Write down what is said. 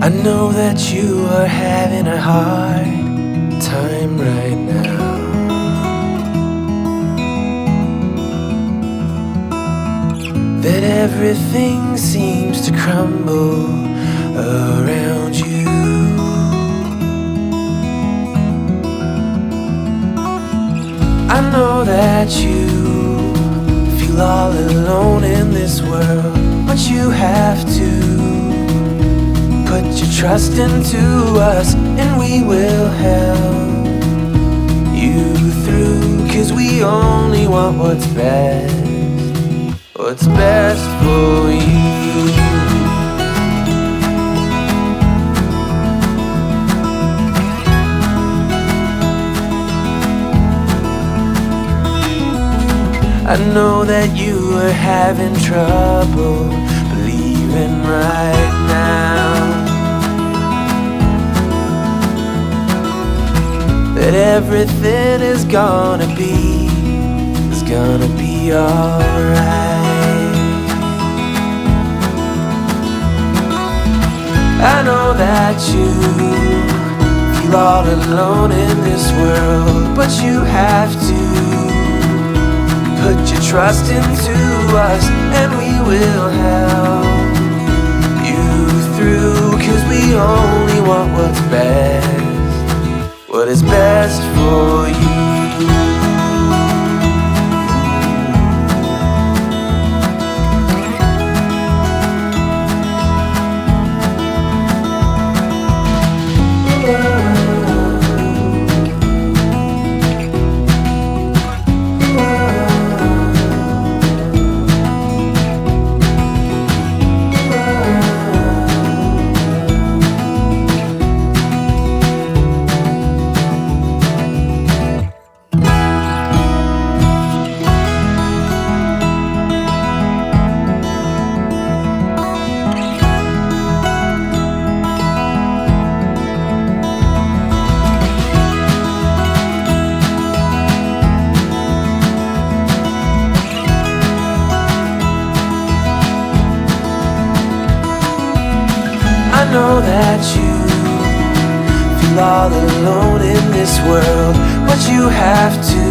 I know that you are having a hard time right now. That everything seems to crumble around you. I know that you feel all alone in this world, but you have to put your trust into us, and we will help you through. 'Cause we only want what's best for you. I know that you are having trouble believing right now that everything is gonna be alright. I know that you feel all alone in this world, but you have to put your trust into us, and we will help you through. 'Cause we only want what is best for you. I know that you feel all alone in this world, but you have to